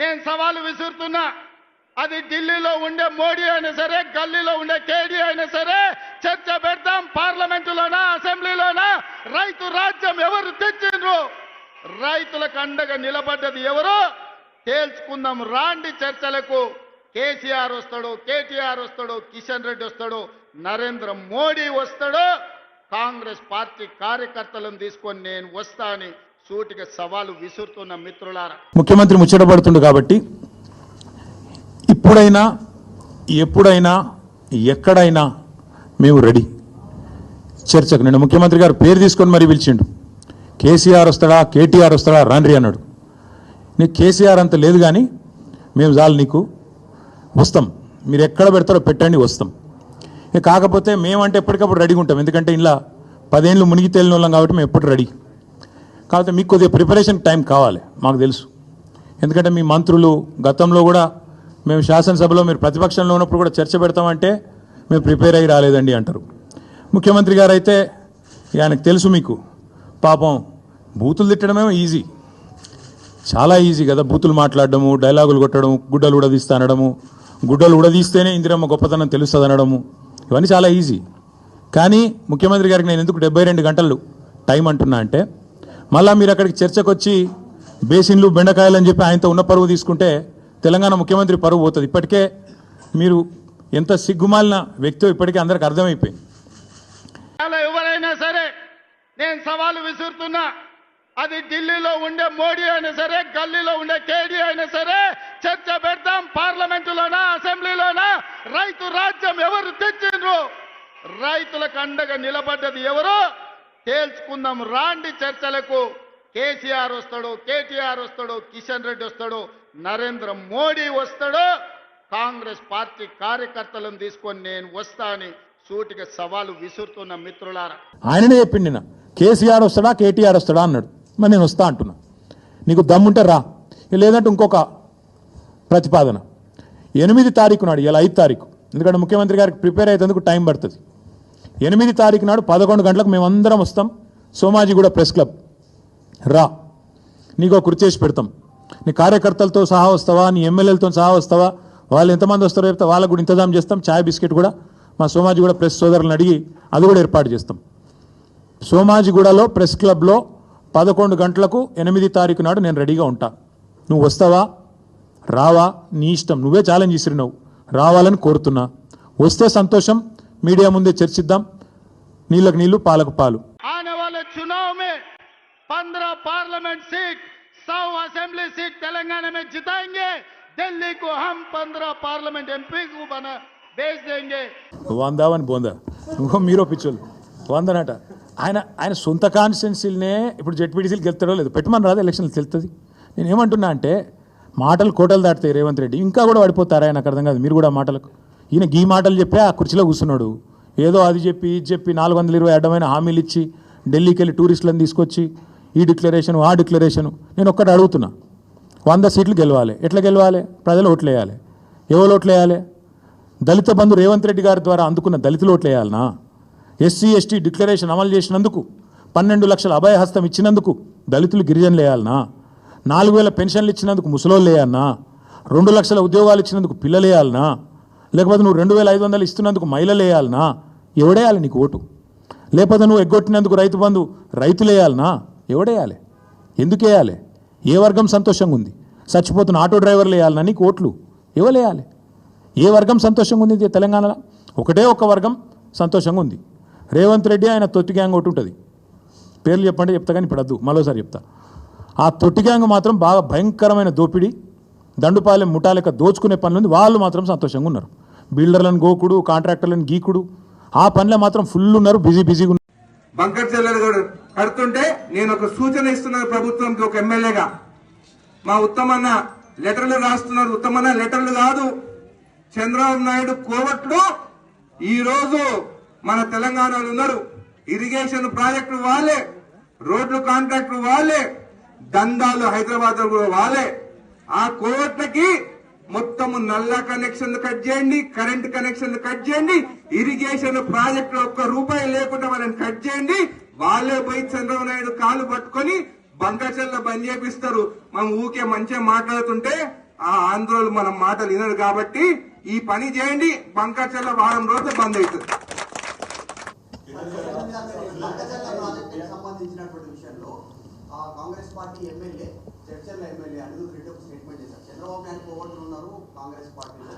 నేను సవాలు విసురుతున్నా. అది ఢిల్లీలో ఉండే మోడీ అయినా సరే, గల్లీలో ఉండే కేడీ అయినా సరే, చర్చ పెడతాం. పార్లమెంటులోనా, అసెంబ్లీలోనా? రైతు రాజ్యం ఎవరు తెచ్చిండ్రు? రైతులకు అండగా నిలబడ్డది ఎవరు? తేల్చుకుందాం. రాండి చర్చలకు. కేసీఆర్ వస్తాడు, కేటీఆర్ వస్తాడు, కిషన్ రెడ్డి వస్తాడు, నరేంద్ర మోడీ వస్తాడు. కాంగ్రెస్ పార్టీ కార్యకర్తలను తీసుకొని నేను వస్తా అని సూటిగా సవాలు విసురుతున్న మిత్రులారా. ముఖ్యమంత్రి ముచ్చటపడుతుండు కాబట్టి ఇప్పుడైనా ఎప్పుడైనా ఎక్కడైనా మేము రెడీ చర్చకు. నేను ముఖ్యమంత్రి గారు పేరు తీసుకొని మరీ పిలిచిండు. కేసీఆర్ వస్తాడా, కేటీఆర్ వస్తాడా, రాండ్రి అన్నాడు. నీకు కేసీఆర్ అంత లేదు కానీ మేము చాలు నీకు వస్తాం, మీరు ఎక్కడ పెడతారో పెట్టండి వస్తాం. కాకపోతే మేమంటే ఎప్పటికప్పుడు రెడీగా ఉంటాం. ఎందుకంటే ఇలా 10 ఏళ్ళు మునిగి తేలిన వాళ్ళం కాబట్టి మేము ఎప్పుడు రెడీ. కాకపోతే మీకు కొద్దిగా ప్రిపరేషన్ టైం కావాలి, మాకు తెలుసు. ఎందుకంటే మీ మంత్రులు గతంలో కూడా మేము శాసనసభలో మీరు ప్రతిపక్షంలో ఉన్నప్పుడు కూడా చర్చ పెడతామంటే మేము ప్రిపేర్ అయ్యి రాలేదండి అంటారు. ముఖ్యమంత్రి గారు అయితే ఆయనకు తెలుసు మీకు పాపం బూతులు తిట్టడమేమో ఈజీ, చాలా ఈజీ కదా. బూతులు మాట్లాడడము, డైలాగులు కొట్టడం, గుడ్డలు ఉడదీస్తా అనడము, గుడ్డలు ఉడదీస్తేనే ఇందిరమ్మ గొప్పతనం తెలుస్తుంది అనడము, ఇవన్నీ చాలా ఈజీ. కానీ ముఖ్యమంత్రి గారికి నేను ఎందుకు 72 గంటలు టైం అంటున్నా అంటే, మళ్ళీ మీరు అక్కడికి చర్చకు వచ్చి బేసిన్లు బెండకాయలు అని చెప్పి ఆయనతో ఉన్న పరువు తీసుకుంటే తెలంగాణ ముఖ్యమంత్రి పరువు పోతుంది. ఇప్పటికే మీరు ఎంత సిగ్గుమాలిన వ్యక్తో ఇప్పటికే అందరికి అర్థమైపోయింది. ఎవరైనా సరే నేను సవాలు విసురుతున్నా. అది ఢిల్లీలో ఉండే మోడీ అయినా సరే, గల్లీలో ఉండే కేడీ అయినా సరే, చర్చ పెడతాం. పార్లమెంటులోనా, అసెంబ్లీలోనా? రైతు రాజ్యం ఎవరు తెచ్చిండ్రు? రైతులకు అండగా నిలబడ్డది ఎవరు? తేల్చుకుందాం. రాండి చర్చలకు. కేసీఆర్ వస్తాడు, కేటీఆర్ వస్తాడు, కిషన్ రెడ్డి వస్తాడు, నరేంద్ర మోడీ వస్తాడు. కాంగ్రెస్ పార్టీ కార్యకర్తలను తీసుకొని నేను వస్తా అని సూటిగా సవాలు విసురుతున్న మిత్రులారా. ఆయననే చెప్పిండి నా కేసీఆర్ వస్తాడా, కేటీఆర్ వస్తాడా అన్నాడు. మరి నేను వస్తా అంటున్నా. నీకు దమ్ముంటే రా, లేదంటే ఇంకొక ప్రతిపాదన. 8 తారీఖు నాడు, ఇలా 5 తారీఖు, ఎందుకంటే ముఖ్యమంత్రి గారికి ప్రిపేర్ అయ్యేందుకు టైం పడుతుంది. 8 తారీఖు నాడు 11 గంటలకు మేమందరం వస్తాం. సోమాజిగూడ ప్రెస్ క్లబ్ రా, నీకు కుర్చీ చేసి పెడతాం. నీ కార్యకర్తలతో సహా వస్తావా, నీ ఎమ్మెల్యేలతో సహా వస్తావా, వాళ్ళు ఎంతమంది వస్తారో చెప్తే వాళ్ళకు కూడా ఇంతజాం చేస్తాం. ఛాయ్ బిస్కెట్ కూడా మా సోమాజిగూడ ప్రెస్ సోదరులను అడిగి అది కూడా ఏర్పాటు చేస్తాం. సోమాజిగూడలో ప్రెస్ క్లబ్లో 11 గంటలకు 8 తారీఖు నాడు నేను రెడీగా ఉంటా. నువ్వు వస్తావా రావా నీ ఇష్టం, నువ్వే ఛాలెంజ్ ఇసిరినావు. రావాలని కోరుతున్నా. వస్తే సంతోషం, మీడియా ముందే చర్చిద్దాం. నీళ్ళకు నీళ్లు, పాలకు పాలు. आने वाले चुनाव में 15 parliament seat, 100 assembly seat Telangana में जिताएंगे. दिल्ली को हम 15 पार्लियामेंट एमपी को बना भेज देंगे. వందావని బోందా నువ్వు మీరో పిచ్చోళ్ళు వందనట. ఆయన సొంత కాన్స్టిట్యున్సీలనే ఇప్పుడు జెడ్పీటీసీలు గెలుతాడో లేదు, పెట్టమని రాదు, ఎలక్షన్లు తెలుస్తుంది. నేను ఏమంటున్నా అంటే మాటలు కోటలు దాటుతాయి. రేవంత్ రెడ్డి ఇంకా కూడా పడిపోతారా? ఆయనకు అర్థం కాదు. మీరు కూడా మాటలకు ఈయన గీ మాటలు చెప్పి ఆ కుర్చీలో కూర్చున్నాడు. ఏదో అది చెప్పి ఇది చెప్పి 420 అడ్డమైన హామీలు ఇచ్చి ఢిల్లీకి వెళ్ళి టూరిస్టులను తీసుకొచ్చి ఈ డిక్లరేషను ఆ డిక్లరేషను. నేను ఒక్కటి అడుగుతున్నా, 100 సీట్లు గెలవాలి. ఎట్లా గెలవాలి? ప్రజలు ఓట్లు వేయాలి. ఎవరు ఓట్లు వేయాలి? దళిత బంధు రేవంత్ రెడ్డి గారి ద్వారా అందుకున్న దళితులు ఓట్లు వేయాలనా? ఎస్సీ ఎస్టీ డిక్లరేషన్ అమలు చేసినందుకు, 12 లక్షల అభయహస్తం ఇచ్చినందుకు దళితులు గిరిజనులు వేయాలనా? 4000 పెన్షన్లు ఇచ్చినందుకు ముసలోళ్ళు వేయాలనా? 2 లక్షల ఉద్యోగాలు ఇచ్చినందుకు పిల్లలు వేయాలనా? లేకపోతే నువ్వు 2500 ఇస్తున్నందుకు మహిళలు వేయాలనా? ఎవడేయాలి నీకు ఓటు? లేకపోతే నువ్వు ఎగ్గొట్టినందుకు రైతు బంధు రైతులు వేయాలనా? ఎవడేయాలి? ఎందుకు వేయాలి? ఏ వర్గం సంతోషంగా ఉంది? చచ్చిపోతున్న ఆటో డ్రైవర్లు వేయాలనా నీకు ఓట్లు? ఎవరు వేయాలి? ఏ వర్గం సంతోషంగా ఉంది తెలంగాణలో? ఒకటే ఒక వర్గం సంతోషంగా ఉంది. రేవంత్ రెడ్డి ఆయన తొట్టి గ్యాంగ్ ఒకటి ఉంటుంది. పేర్లు చెప్పండి చెప్తా, కానీ ఇప్పుడు వద్దు, మరోసారి చెప్తా. ఆ తొట్టి గ్యాంగ్ మాత్రం బాగా భయంకరమైన దోపిడీ, దండుపాలెం ముఠాలెక్క దోచుకునే పనులు ఉంది. వాళ్ళు మాత్రం సంతోషంగా ఉన్నారు. బిల్డర్లను గోకుడు, కాంట్రాక్టర్లను గీకుడు, ఆ పనిలో మాత్రం ఫుల్ ఉన్నారు, బిజీగా ఉన్నారు. బంకర్ చెల్లెలు కడుతుంటే నేను ఒక సూచన ఇస్తున్నాను ప్రభుత్వంకి, ఒక ఎమ్మెల్యేగా. మా ఉత్తమన్న లెటర్లు రాస్తున్నారు. ఉత్తమన్న లెటర్లు కాదు, చంద్రబాబు నాయుడు కోవట్లు ఈ రోజు మన తెలంగాణలో ఉన్నారు. ఇరిగేషన్ ప్రాజెక్టు వాళ్ళే, రోడ్లు కాంట్రాక్టులు వాళ్ళే, దందాలు హైదరాబాద్ లో కూడా వాళ్ళే. ఆ కోవట్లకి మొత్తము నల్ల కనెక్షన్లు కట్ చేయండి, కరెంట్ కనెక్షన్లు కట్ చేయండి, ఇరిగేషన్ ప్రాజెక్టులు ₹1 లేకుండా వాళ్ళని కట్ చేయండి. వాళ్ళే పోయి చంద్రబాబు నాయుడు కాలు పట్టుకొని బంకచెల్ల బంద్ చేపిస్తారు. మనం ఊకే మంచిగా మాట్లాడుతుంటే ఆ ఆంధ్రోలు మన మాటలు వినరు కాబట్టి ఈ పని చేయండి, బంకచర్ల వారం రోజులు బంద్ అవుతుంది. బంకచర్ల ప్రాజెక్టుకి సంబంధించినటువంటి విషయంలో కాంగ్రెస్ పార్టీ ఎమ్మెల్యే చర్చల ఎమ్మెల్యే అనిరుద్ రెడ్డి ఒక స్టేట్మెంట్ చేశారు. చంద్రబాబు నాయుడు కోవట్లు ఉన్నారు కాంగ్రెస్ పార్టీలో.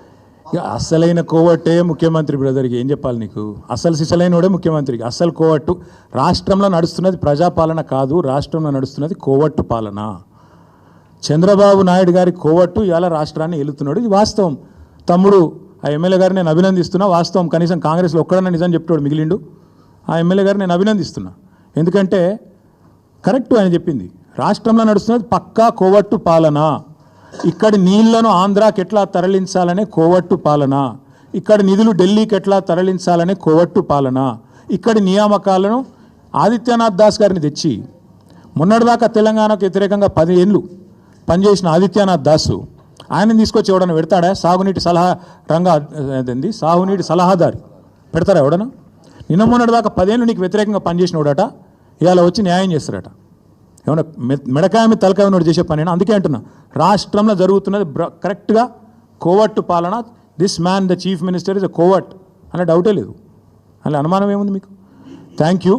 ఇక అసలైన కోవట్టే ముఖ్యమంత్రి బ్రదర్కి ఏం చెప్పాలి నీకు? అసలు సిసలైనోడే ముఖ్యమంత్రికి. అసలు కోవట్టు రాష్ట్రంలో నడుస్తున్నది ప్రజాపాలన కాదు, రాష్ట్రంలో నడుస్తున్నది కోవట్టు పాలన. చంద్రబాబు నాయుడు గారి కోవట్టు ఇవాళ రాష్ట్రాన్ని ఏలుతున్నాడు. ఇది వాస్తవం. తమ్ముడు ఆ ఎమ్మెల్యే గారిని నేను అభినందిస్తున్నా. వాస్తవం. కనీసం కాంగ్రెస్లో ఒక్కడన్నా నిజం చెప్తాడు మిగిలిండు. ఆ ఎమ్మెల్యే గారిని నేను అభినందిస్తున్నా. ఎందుకంటే కరెక్ట్ ఆయన చెప్పింది. రాష్ట్రంలో నడుస్తున్నది పక్కా కోవట్టు పాలన. ఇక్కడి నీళ్లను ఆంధ్రాకి ఎట్లా తరలించాలనే కోవట్టు పాలన, ఇక్కడి నిధులు ఢిల్లీకి ఎట్లా తరలించాలనే కోవట్టు పాలన, ఇక్కడి నియామకాలను ఆదిత్యనాథ్ దాస్ గారిని తెచ్చి మొన్నటిదాకా తెలంగాణకు వ్యతిరేకంగా 10 ఏళ్ళు పనిచేసిన ఆదిత్యనాథ్ దాసు ఆయన తీసుకొచ్చి ఎవడన్నా పెడతాడా? సాగునీటి సలహా సాగునీటి సలహాదారి పెడతారా ఎవడన్నా? నిన్న మొన్నటిదాకా 10 ఏళ్ళు నీకు వ్యతిరేకంగా పనిచేసినోడట ఇవాళ వచ్చి న్యాయం చేస్తారట. ఏమన్నా మెడకాయ మీద తలకాయ ఉన్నోడు చేసే పని. అందుకే అంటున్నా, రాష్ట్రంలో జరుగుతున్నది కరెక్ట్గా కోవట్టు పాలన. This man the chief minister is a కోవట్ అనే డౌటే లేదు. అలా అనుమానం ఏముంది మీకు? Thank you.